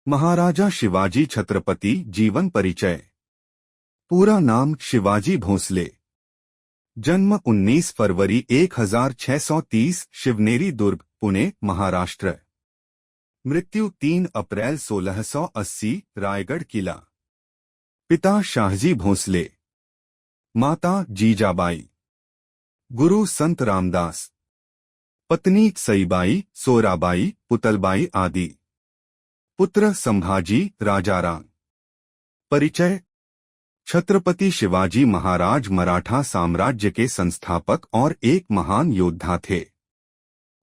महाराजा शिवाजी छत्रपति जीवन परिचय। पूरा नाम शिवाजी भोसले। जन्म 19 फरवरी 1630 शिवनेरी दुर्ग, पुणे, महाराष्ट्र। मृत्यु 3 अप्रैल 1680 रायगढ़ किला। पिता शाहजी भोसले, माता जीजाबाई। गुरु संत रामदास। पत्नी सईबाई, सोराबाई, पुतलबाई आदि। पुत्र संभाजी, राजाराम। परिचय। छत्रपति शिवाजी महाराज मराठा साम्राज्य के संस्थापक और एक महान योद्धा थे।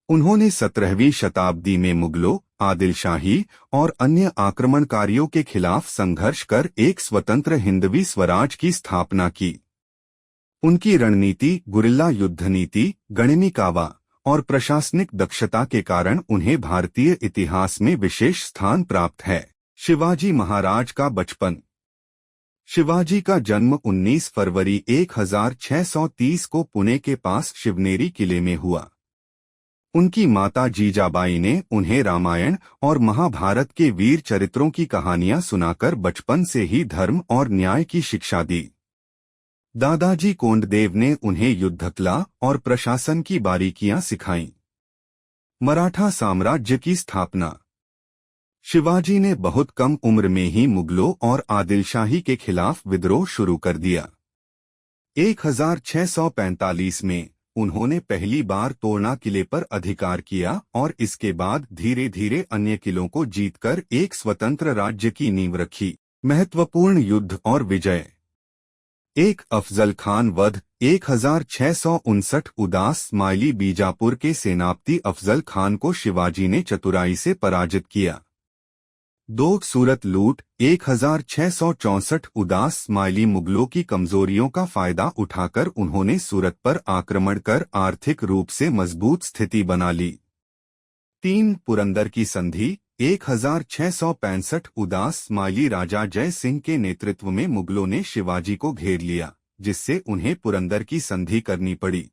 उन्होंने 17वीं शताब्दी में मुगलों, आदिलशाही और अन्य आक्रमणकारियों के खिलाफ संघर्ष कर एक स्वतंत्र हिंदवी स्वराज की स्थापना की। उनकी रणनीति, गुरिल्ला युद्ध नीति, गणिमिकावा और प्रशासनिक दक्षता के कारण उन्हें भारतीय इतिहास में विशेष स्थान प्राप्त है। शिवाजी महाराज का बचपन। शिवाजी का जन्म 19 फरवरी 1630 को पुणे के पास शिवनेरी किले में हुआ। उनकी माता जीजाबाई ने उन्हें रामायण और महाभारत के वीर चरित्रों की कहानियां सुनाकर बचपन से ही धर्म और न्याय की शिक्षा दी। दादाजी कोंडदेव ने उन्हें युद्धकला और प्रशासन की बारीकियां सिखाईं। मराठा साम्राज्य की स्थापना। शिवाजी ने बहुत कम उम्र में ही मुगलों और आदिलशाही के खिलाफ विद्रोह शुरू कर दिया। 1645 में उन्होंने पहली बार तोरना किले पर अधिकार किया और इसके बाद धीरे धीरे अन्य किलों को जीतकर एक स्वतंत्र राज्य की नींव रखी। महत्वपूर्ण युद्ध और विजय। एक अफजल खान वध 1659 उदास स्माइली बीजापुर के सेनापति अफजल खान को शिवाजी ने चतुराई से पराजित किया। 2 सूरत लूट 1664 उदास स्माइली मुगलों की कमजोरियों का फायदा उठाकर उन्होंने सूरत पर आक्रमण कर आर्थिक रूप से मजबूत स्थिति बना ली। 3 पुरंदर की संधि 1665 उदास स्माइली राजा जय सिंह के नेतृत्व में मुगलों ने शिवाजी को घेर लिया, जिससे उन्हें पुरंदर की संधि करनी पड़ी।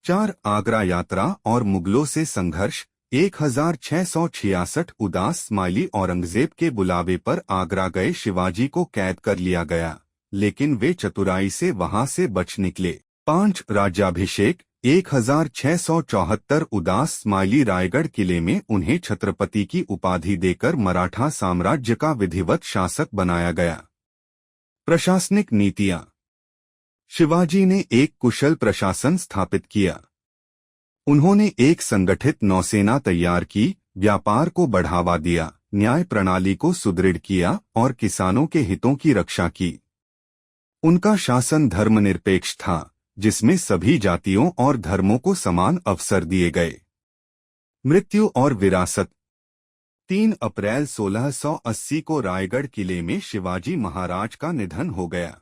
4 आगरा यात्रा और मुगलों से संघर्ष 1666 उदास स्माइली औरंगजेब के बुलावे पर आगरा गए शिवाजी को कैद कर लिया गया, लेकिन वे चतुराई से वहां से बच निकले। 5 राज्याभिषेक 1674 उदास स्माइली रायगढ़ किले में उन्हें छत्रपति की उपाधि देकर मराठा साम्राज्य का विधिवत शासक बनाया गया। प्रशासनिक नीतियां। शिवाजी ने एक कुशल प्रशासन स्थापित किया। उन्होंने एक संगठित नौसेना तैयार की, व्यापार को बढ़ावा दिया, न्याय प्रणाली को सुदृढ़ किया और किसानों के हितों की रक्षा की। उनका शासन धर्मनिरपेक्ष था, जिसमें सभी जातियों और धर्मों को समान अवसर दिए गए। मृत्यु और विरासत। 3 अप्रैल 1680 को रायगढ़ किले में शिवाजी महाराज का निधन हो गया।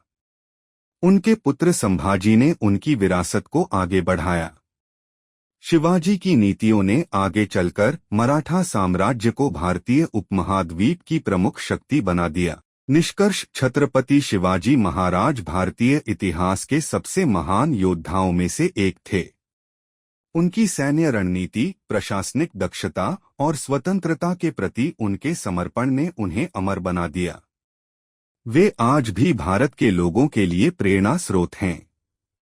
उनके पुत्र संभाजी ने उनकी विरासत को आगे बढ़ाया। शिवाजी की नीतियों ने आगे चलकर मराठा साम्राज्य को भारतीय उपमहाद्वीप की प्रमुख शक्ति बना दिया। निष्कर्ष। छत्रपति शिवाजी महाराज भारतीय इतिहास के सबसे महान योद्धाओं में से एक थे। उनकी सैन्य रणनीति, प्रशासनिक दक्षता और स्वतंत्रता के प्रति उनके समर्पण ने उन्हें अमर बना दिया। वे आज भी भारत के लोगों के लिए प्रेरणा स्रोत हैं।